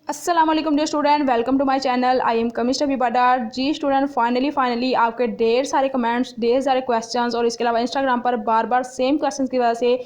अस्सलाम वालेकुम dear student, welcome to my channel. I am chemist Habiba. जी स्टूडेंट, फाइनली आपके ढेर सारे कमेंट्स, ढेर सारे क्वेश्चंस और इसके अलावा इंस्टाग्राम पर बार बार सेम क्वेश्चंस की वजह से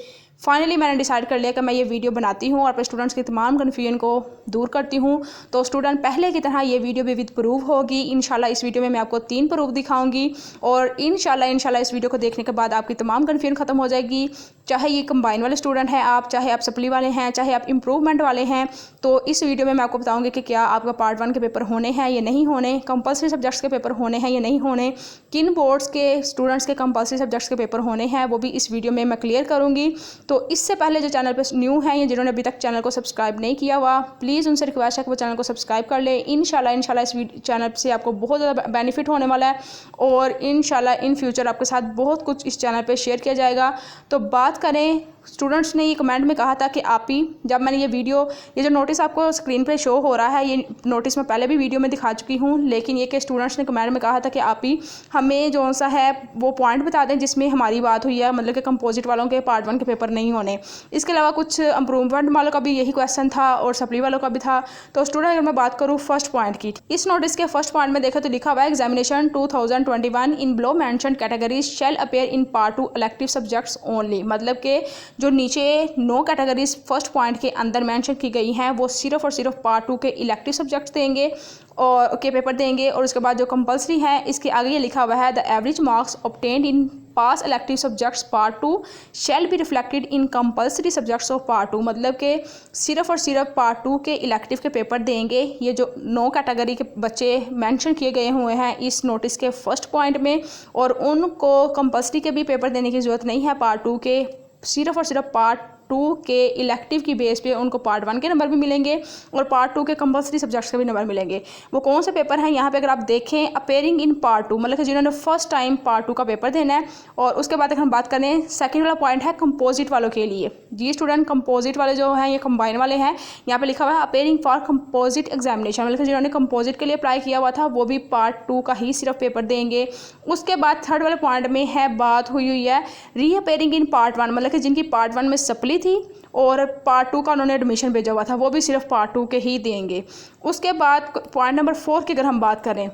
फाइनली मैंने डिसाइड कर लिया कि मैं ये वीडियो बनाती हूँ और अपने स्टूडेंट्स की तमाम कन्फ्यूजन को दूर करती हूँ। तो स्टूडेंट, पहले की तरह ये वीडियो भी विद प्रूफ होगी। इंशाल्लाह इस वीडियो में मैं आपको 3 प्रूफ दिखाऊंगी और इंशाल्लाह इस वीडियो को देखने के बाद आपकी तमाम कन्फ्यूजन खत्म हो जाएगी। चाहे ये कंबाइन वाले स्टूडेंट हैं आप, चाहे आप सप्ली वाले हैं, चाहे आप इम्प्रूवमेंट वाले हैं, तो इस वीडियो में मैं आपको बताऊंगी कि क्या आपका पार्ट 1 के पेपर होने हैं या नहीं होने, कंपलसरी सब्जेक्ट्स के पेपर होने हैं या नहीं होने, किन बोर्ड्स के स्टूडेंट्स के कंपलसरी सब्जेक्ट्स के पेपर होने हैं, वो भी इस वीडियो में मैं क्लियर करूंगी। तो इससे पहले जो चैनल पर न्यू हैं या जिन्होंने अभी तक चैनल को सब्सक्राइब नहीं किया हुआ, प्लीज़ उनसे रिक्वेस्ट है कि वो चैनल को सब्सक्राइब कर ले। इंशाल्लाह इस चैनल से आपको बहुत ज़्यादा बेनिफिट होने वाला है और इंशाल्लाह इन फ्यूचर आपके साथ बहुत कुछ इस चैनल पर शेयर किया जाएगा। तो बात करें, स्टूडेंट्स ने ये कमेंट में कहा था कि आप ही, जब मैंने ये जो नोटिस आपको स्क्रीन पे शो हो रहा है, ये नोटिस मैं पहले भी वीडियो में दिखा चुकी हूँ, लेकिन ये कि स्टूडेंट्स ने कमेंट में कहा था कि आप ही हमें जो सा है वो पॉइंट बता दें जिसमें हमारी बात हुई है, मतलब कि कंपोजिट वालों के पार्ट 1 के पेपर नहीं होने। इसके अलावा कुछ इम्प्रूवमेंट वालों का भी यही क्वेश्चन था और सप्ली वालों का भी था। तो स्टूडेंट, अगर मैं बात करूँ फर्स्ट पॉइंट की, इस नोटिस के फर्स्ट पॉइंट में देखा तो लिखा हुआ है examination 2021 in below mentioned categories shall appear in part 2 elective subjects only. मतलब कि जो नीचे 9 कैटेगरीज फर्स्ट पॉइंट के अंदर मेंशन की गई हैं वो सिर्फ और सिर्फ पार्ट 2 के इलेक्टिव सब्जेक्ट्स देंगे और के पेपर देंगे। और उसके बाद जो कंपलसरी है, इसके आगे ये लिखा हुआ है the average marks obtained in pass elective subjects part 2 shall be reflected in compulsory subjects of part 2। मतलब कि सिर्फ और सिर्फ पार्ट 2 के इलेक्टिव के पेपर देंगे। ये जो 9 कैटेगरी के बच्चे मेंशन किए गए हुए हैं इस नोटिस के फर्स्ट पॉइंट में, और उनको कंपलसरी के भी पेपर देने की ज़रूरत नहीं है पार्ट 2 के। सिर्फ और सिर्फ पार्ट 2 के इलेक्टिव की बेस पे उनको पार्ट 1 के नंबर भी मिलेंगे और पार्ट 2 के कंपलसरी सब्जेक्ट्स के भी नंबर मिलेंगे। वो कौन से पेपर हैं यहाँ पे अगर आप देखें, अपेयरिंग इन पार्ट 2, मतलब कि जिन्होंने फर्स्ट टाइम पार्ट 2 का पेपर देना है। और उसके बाद अगर हम बात करें, सेकंड वाला पॉइंट है कंपोजिट वालों के लिए। जी स्टूडेंट, कंपोजिट वाले जो हैं ये कंबाइन वाले हैं। यहाँ पे लिखा हुआ है अपेयरिंग फॉर कंपोजिट एग्जामिनेशन, मतलब कि जिन्होंने कंपोजिट के लिए अप्लाई किया हुआ था वो भी पार्ट 2 का ही सिर्फ पेपर देंगे। उसके बाद थर्ड वाले पॉइंट में है बात हुई है रीअपेयरिंग इन पार्ट 1, मतलब कि जिनकी पार्ट 1 में सप्ली थी और पार्ट 2 का उन्होंने एडमिशन भेजा हुआ था, वो भी सिर्फ पार्ट 2 के ही देंगे। उसके बाद पॉइंट नंबर 4 की अगर हम बात करें,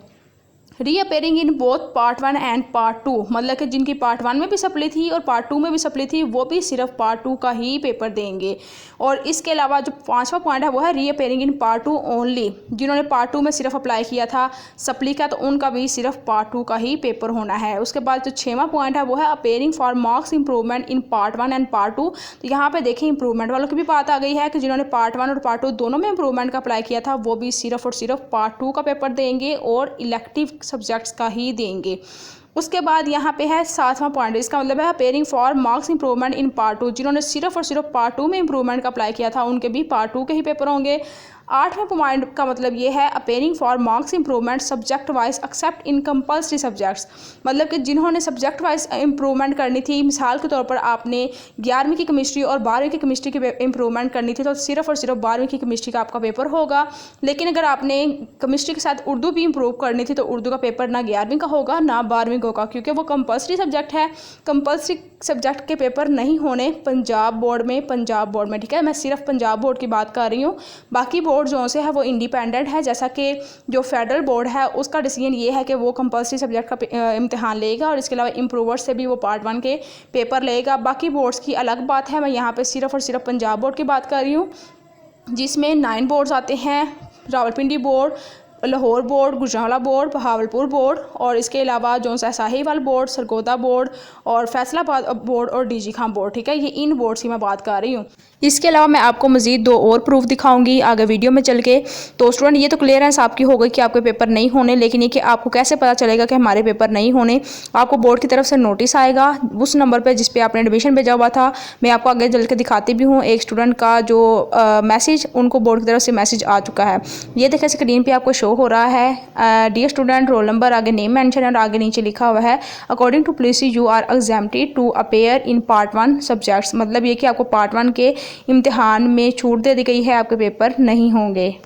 reappearing in both part 1 and part 2, मतलब कि जिनकी पार्ट 1 में भी सप्ली थी और पार्ट 2 में भी सप्ली थी वो भी सिर्फ पार्ट 2 का ही पेपर देंगे। और इसके अलावा जो 5वां पॉइंट है वो है रीअपेयरिंग इन पार्ट 2 ओनली, जिन्होंने पार्ट 2 में सिर्फ अप्लाई किया था सप्ली का, तो उनका भी सिर्फ पार्ट 2 का ही पेपर होना है। उसके बाद जो 6वां पॉइंट है वो है appearing for marks improvement in part 1 and part 2। तो यहाँ पे देखें इंप्रूवमेंट वालों की भी बात आ गई है कि जिन्होंने पार्ट 1 और पार्ट 2 दोनों में इंप्रूवमेंट का अप्लाई किया था वो भी सिर्फ और सिर्फ पार्ट 2 का पेपर देंगे और इलेक्टिव सब्जेक्ट्स का ही देंगे। उसके बाद यहाँ पे है 7वां पॉइंट, इसका मतलब है appearing for marks improvement in part 2, जिन्होंने सिर्फ और सिर्फ पार्ट 2 में इंप्रूवमेंट का अप्लाई किया था उनके भी पार्ट 2 के ही पेपर होंगे। 8वें पॉइंट का मतलब ये है appearing for marks improvement subject wise accept in compulsory subjects, मतलब कि जिन्होंने सब्जेक्ट वाइज इंप्रूवमेंट करनी थी, मिसाल के तौर पर आपने 11वीं की केमिस्ट्री और 12वीं की केमिस्ट्री की इंप्रूवमेंट करनी थी तो सिर्फ और सिर्फ 12वीं की केमिस्ट्री का आपका पेपर होगा। लेकिन अगर आपने केमिस्ट्री के साथ उर्दू भी इंप्रूव करनी थी तो उर्दू का पेपर ना 11वीं का होगा ना 12वीं का होगा, क्योंकि वो कंपलसरी सब्जेक्ट है। कंपलसरी सब्जेक्ट के पेपर नहीं होने पंजाब बोर्ड में, ठीक है। मैं सिर्फ पंजाब बोर्ड की बात कर रही हूँ, बाकी बोर्ड जो से है वो इंडिपेंडेंट है। जैसा कि जो फेडरल बोर्ड है उसका डिसीजन ये है कि वो कंपलसरी सब्जेक्ट का इम्तिहान लेगा और इसके अलावा इम्प्रूवर से भी वो पार्ट 1 के पेपर लेगा। बाकी बोर्ड्स की अलग बात है। मैं यहाँ पे सिर्फ और सिर्फ पंजाब बोर्ड की बात कर रही हूँ, जिसमें 9 बोर्ड्स आते हैं, Rawalpindi board, Lahore board, Gujranwala board, Bahawalpur board और इसके अलावा जो साहिवाल बोर्ड, सरगोदा बोर्ड और फैसलाबाद बोर्ड और डीजी खां बोर्ड, ठीक है। ये इन बोर्ड्स की मैं बात कर रही हूँ। इसके अलावा मैं आपको मज़ीद 2 और प्रूफ दिखाऊंगी आगे वीडियो में चल के। तो स्टूडेंट, ये तो क्लियर है आपकी हो गई कि आपके पेपर नहीं होने, लेकिन ये कि आपको कैसे पता चलेगा कि हमारे पेपर नहीं होने। आपको बोर्ड की तरफ से नोटिस आएगा उस नंबर पर जिस पे आपने एडमिशन भेजा हुआ था। मैं आपको आगे चल के दिखाती भी हूँ एक स्टूडेंट का जो मैसेज उनको बोर्ड की तरफ से मैसेज आ चुका है। ये देखें स्क्रीन पर आपको हो रहा है डियर स्टूडेंट, रोल नंबर, आगे नेम मेंशन है और आगे नीचे लिखा हुआ है according to policy you are exempted to appear in part 1 subjects. मतलब ये कि आपको पार्ट 1 के इम्तिहान में छूट दे दी गई है, आपके पेपर नहीं होंगे।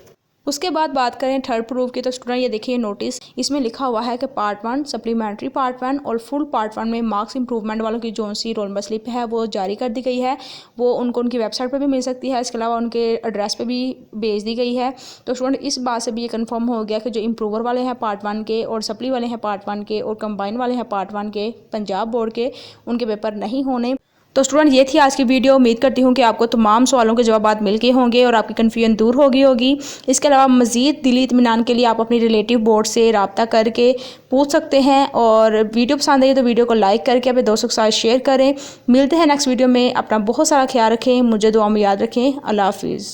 उसके बाद बात करें थर्ड प्रूफ की, तो स्टूडेंट ये देखिए नोटिस, इसमें लिखा हुआ है कि पार्ट 1 सप्लीमेंट्री पार्ट 1 और फुल पार्ट 1 में मार्क्स इंप्रूवमेंट वालों की जो सी रोल नंबर स्लिप है वो जारी कर दी गई है। वो उनको उनकी वेबसाइट पर भी मिल सकती है, इसके अलावा उनके एड्रेस पे भी भेज दी गई है। तो स्टूडेंट इस बात से भी ये कन्फर्म हो गया कि जो इम्प्रूवर वाले हैं पार्ट 1 के और सप्ली वाले हैं पार्ट 1 के और कंबाइन वाले हैं पार्ट 1 के पंजाब बोर्ड के, उनके पेपर नहीं होने। तो स्टूडेंट ये थी आज की वीडियो। उम्मीद करती हूँ कि आपको तमाम सवालों के जवाब मिल गए होंगे और आपकी कन्फ्यूजन दूर हो गई होगी। इसके अलावा मज़ीद दिली इत्मीनान के लिए आप अपनी रिलेटिव बोर्ड से रब्ता करके पूछ सकते हैं। और वीडियो पसंद आई तो वीडियो को लाइक करके अपने दोस्तों के साथ शेयर करें। मिलते हैं नेक्स्ट वीडियो में। अपना बहुत सारा ख्याल रखें, मुझे दुआ में याद रखें। अल्लाह हाफिज़।